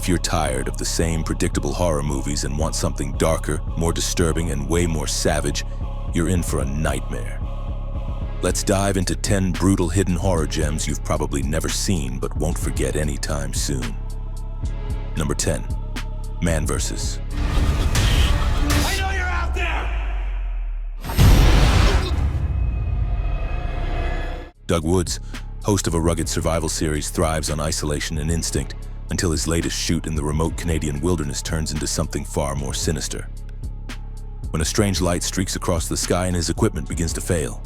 If you're tired of the same predictable horror movies and want something darker, more disturbing, and way more savage, you're in for a nightmare. Let's dive into 10 brutal hidden horror gems you've probably never seen but won't forget anytime soon. Number 10. Man vs. I know you're out there! Doug Woods, host of a rugged survival series, thrives on isolation and instinct until his latest shoot in the remote Canadian wilderness turns into something far more sinister. When a strange light streaks across the sky and his equipment begins to fail,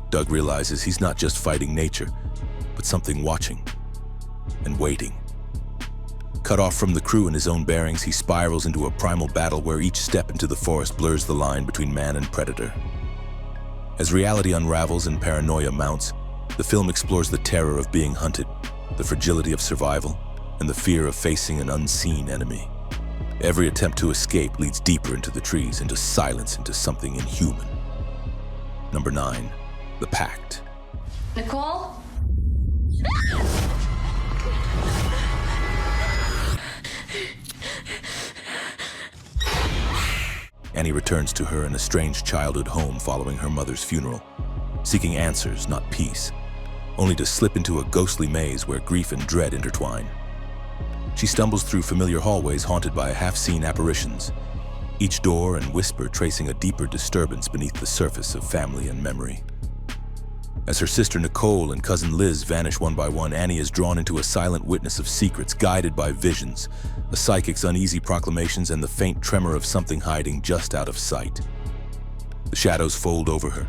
Doug realizes he's not just fighting nature, but something watching and waiting. Cut off from the crew and his own bearings, he spirals into a primal battle where each step into the forest blurs the line between man and predator. As reality unravels and paranoia mounts, the film explores the terror of being hunted, the fragility of survival, and the fear of facing an unseen enemy. Every attempt to escape leads deeper into the trees, into silence, into something inhuman. Number 9. The Pact. Nicole? Annie returns to her in a strange childhood home following her mother's funeral, seeking answers, not peace, only to slip into a ghostly maze where grief and dread intertwine. She stumbles through familiar hallways haunted by half-seen apparitions, each door and whisper tracing a deeper disturbance beneath the surface of family and memory. As her sister Nicole and cousin Liz vanish one by one, Annie is drawn into a silent witness of secrets, guided by visions, a psychic's uneasy proclamations, and the faint tremor of something hiding just out of sight. The shadows fold over her.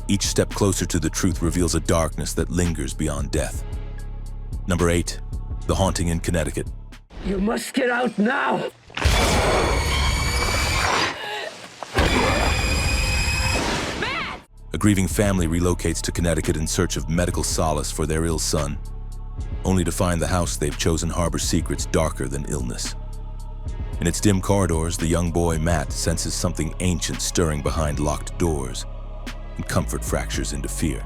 Each step closer to the truth reveals a darkness that lingers beyond death. Number 8. The Haunting in Connecticut. You must get out now! A grieving family relocates to Connecticut in search of medical solace for their ill son, only to find the house they've chosen harbors secrets darker than illness. In its dim corridors, the young boy Matt senses something ancient stirring behind locked doors, and comfort fractures into fear.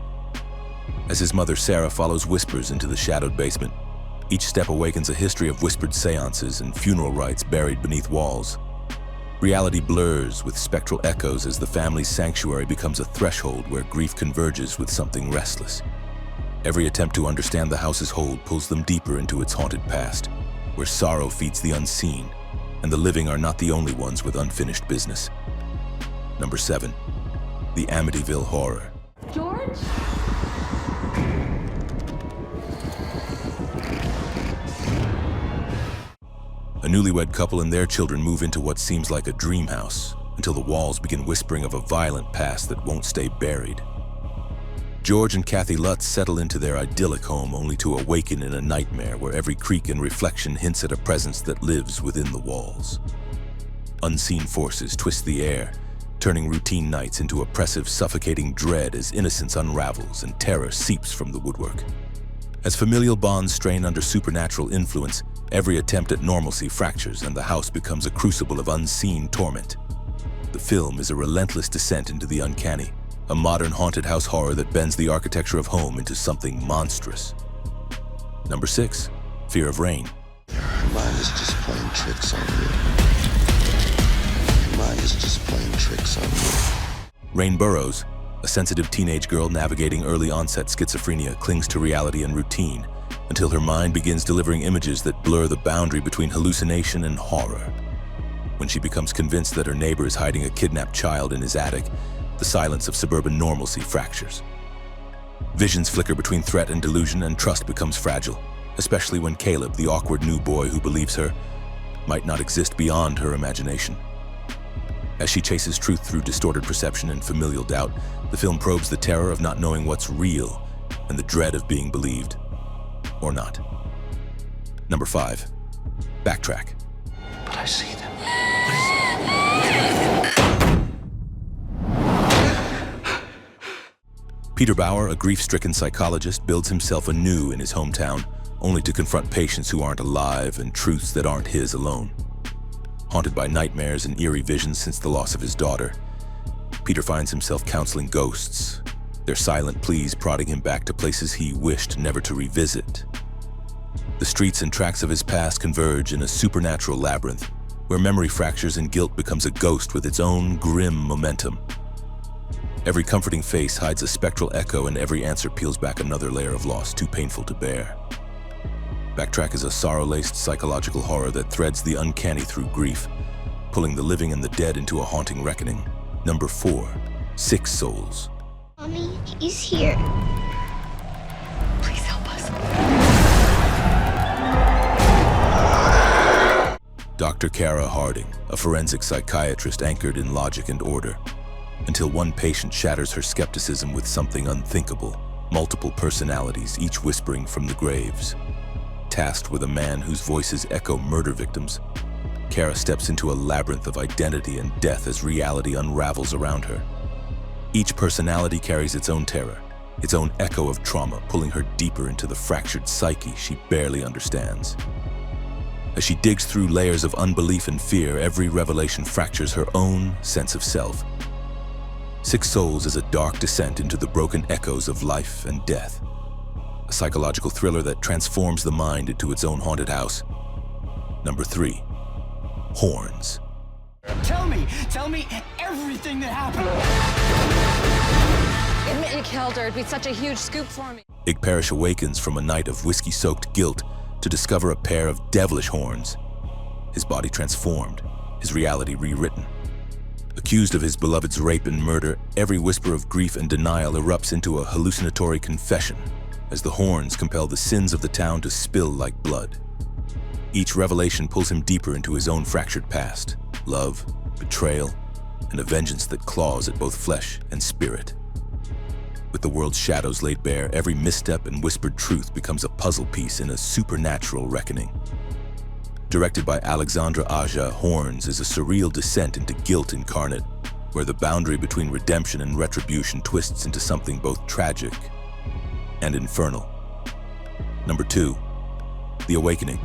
As his mother Sarah follows whispers into the shadowed basement, each step awakens a history of whispered seances and funeral rites buried beneath walls. Reality blurs with spectral echoes as the family's sanctuary becomes a threshold where grief converges with something restless. Every attempt to understand the house's hold pulls them deeper into its haunted past, where sorrow feeds the unseen, and the living are not the only ones with unfinished business. Number 7. The Amityville Horror. George? A newlywed couple and their children move into what seems like a dream house until the walls begin whispering of a violent past that won't stay buried. George and Kathy Lutz settle into their idyllic home only to awaken in a nightmare where every creak and reflection hints at a presence that lives within the walls. Unseen forces twist the air, turning routine nights into oppressive, suffocating dread as innocence unravels and terror seeps from the woodwork. As familial bonds strain under supernatural influence, every attempt at normalcy fractures and the house becomes a crucible of unseen torment. The film is a relentless descent into the uncanny, a modern haunted house horror that bends the architecture of home into something monstrous. Number 6. Fear of Rain. Your mind is just playing tricks on you. Your mind is just playing tricks on you. Rain Burrows, a sensitive teenage girl navigating early-onset schizophrenia, clings to reality and routine until her mind begins delivering images that blur the boundary between hallucination and horror. When she becomes convinced that her neighbor is hiding a kidnapped child in his attic, the silence of suburban normalcy fractures. Visions flicker between threat and delusion, and trust becomes fragile, especially when Caleb, the awkward new boy who believes her, might not exist beyond her imagination. As she chases truth through distorted perception and familial doubt, the film probes the terror of not knowing what's real and the dread of being believed or not. Number 5. Backtrack. But I see them. Peter Bauer, a grief-stricken psychologist, builds himself anew in his hometown, only to confront patients who aren't alive and truths that aren't his alone. Haunted by nightmares and eerie visions since the loss of his daughter, Peter finds himself counseling ghosts, their silent pleas prodding him back to places he wished never to revisit. The streets and tracks of his past converge in a supernatural labyrinth, where memory fractures and guilt becomes a ghost with its own grim momentum. Every comforting face hides a spectral echo, and every answer peels back another layer of loss too painful to bear. Backtrack is a sorrow-laced psychological horror that threads the uncanny through grief, pulling the living and the dead into a haunting reckoning. Number 4, Six Souls. Mommy, he's here. Please help us. Dr. Kara Harding, a forensic psychiatrist anchored in logic and order, until one patient shatters her skepticism with something unthinkable, multiple personalities, each whispering from the graves. Tasked with a man whose voices echo murder victims, Kara steps into a labyrinth of identity and death as reality unravels around her. Each personality carries its own terror, its own echo of trauma, pulling her deeper into the fractured psyche she barely understands. As she digs through layers of unbelief and fear, every revelation fractures her own sense of self. Six Souls is a dark descent into the broken echoes of life and death. A psychological thriller that transforms the mind into its own haunted house. Number 3, Horns. Tell me everything that happened. Admit you killed her. It'd be such a huge scoop for me. Ig Parrish awakens from a night of whiskey-soaked guilt to discover a pair of devilish horns. His body transformed, his reality rewritten. Accused of his beloved's rape and murder, every whisper of grief and denial erupts into a hallucinatory confession as the horns compel the sins of the town to spill like blood. Each revelation pulls him deeper into his own fractured past, love, betrayal, and a vengeance that claws at both flesh and spirit. With the world's shadows laid bare, every misstep and whispered truth becomes a puzzle piece in a supernatural reckoning. Directed by Alexandra Aja, Horns is a surreal descent into guilt incarnate, where the boundary between redemption and retribution twists into something both tragic and infernal. Number 2, The Awakening.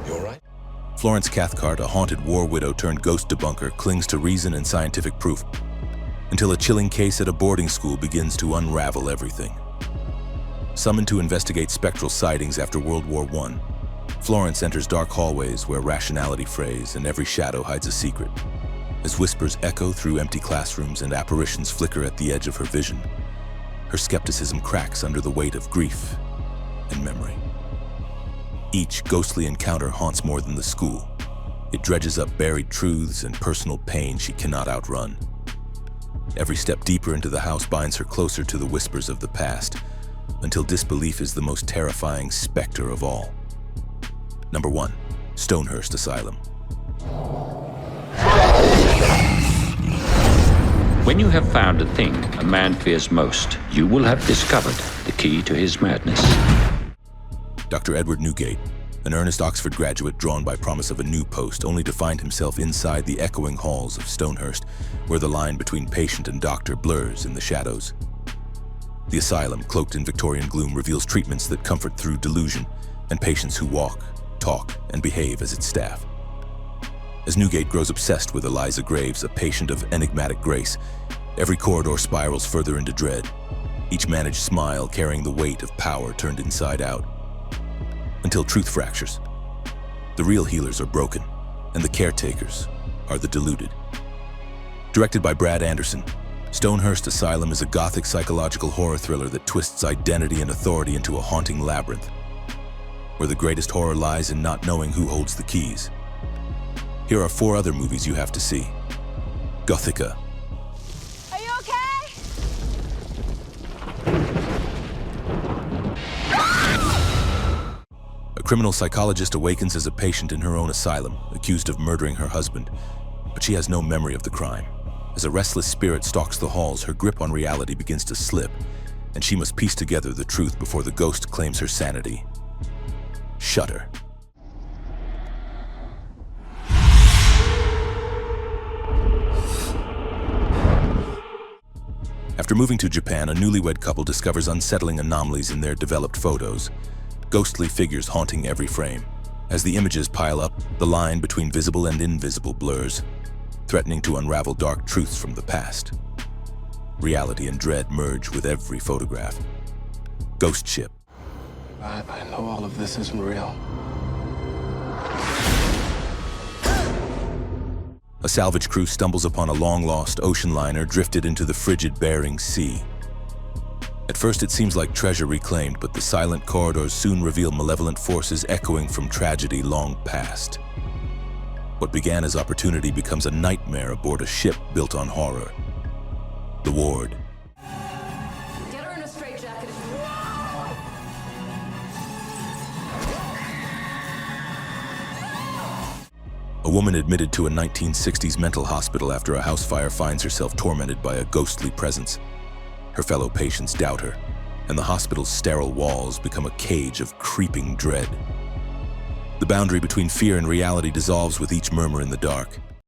You all right? Florence Cathcart, a haunted war widow turned ghost debunker, clings to reason and scientific proof, until a chilling case at a boarding school begins to unravel everything. Summoned to investigate spectral sightings after World War I, Florence enters dark hallways where rationality frays and every shadow hides a secret. As whispers echo through empty classrooms and apparitions flicker at the edge of her vision, her skepticism cracks under the weight of grief and memory. Each ghostly encounter haunts more than the school. It dredges up buried truths and personal pain she cannot outrun. Every step deeper into the house binds her closer to the whispers of the past, until disbelief is the most terrifying specter of all. Number 1, Stonehearst Asylum. When you have found a thing a man fears most, you will have discovered the key to his madness. Dr. Edward Newgate, an earnest Oxford graduate drawn by promise of a new post, only to find himself inside the echoing halls of Stonehurst, where the line between patient and doctor blurs in the shadows. The asylum, cloaked in Victorian gloom, reveals treatments that comfort through delusion, and patients who walk, talk, and behave as its staff. As Newgate grows obsessed with Eliza Graves, a patient of enigmatic grace, every corridor spirals further into dread, each managed smile carrying the weight of power turned inside out. Until truth fractures. The real healers are broken, and the caretakers are the deluded. Directed by Brad Anderson, Stonehearst Asylum is a gothic psychological horror thriller that twists identity and authority into a haunting labyrinth, where the greatest horror lies in not knowing who holds the keys. Here are 4 other movies you have to see. Gothica. Are you okay? A criminal psychologist awakens as a patient in her own asylum, accused of murdering her husband, but she has no memory of the crime. As a restless spirit stalks the halls, her grip on reality begins to slip, and she must piece together the truth before the ghost claims her sanity. Shudder. After moving to Japan, a newlywed couple discovers unsettling anomalies in their developed photos, ghostly figures haunting every frame. As the images pile up, the line between visible and invisible blurs, threatening to unravel dark truths from the past. Reality and dread merge with every photograph. Ghost Ship. I know all of this isn't real. A salvage crew stumbles upon a long-lost ocean liner drifted into the frigid Bering Sea. At first it seems like treasure reclaimed, but the silent corridors soon reveal malevolent forces echoing from tragedy long past. What began as opportunity becomes a nightmare aboard a ship built on horror. The Ward. Get her in a straitjacket. A woman admitted to a 1960s mental hospital after a house fire finds herself tormented by a ghostly presence. Her fellow patients doubt her, and the hospital's sterile walls become a cage of creeping dread. The boundary between fear and reality dissolves with each murmur in the dark.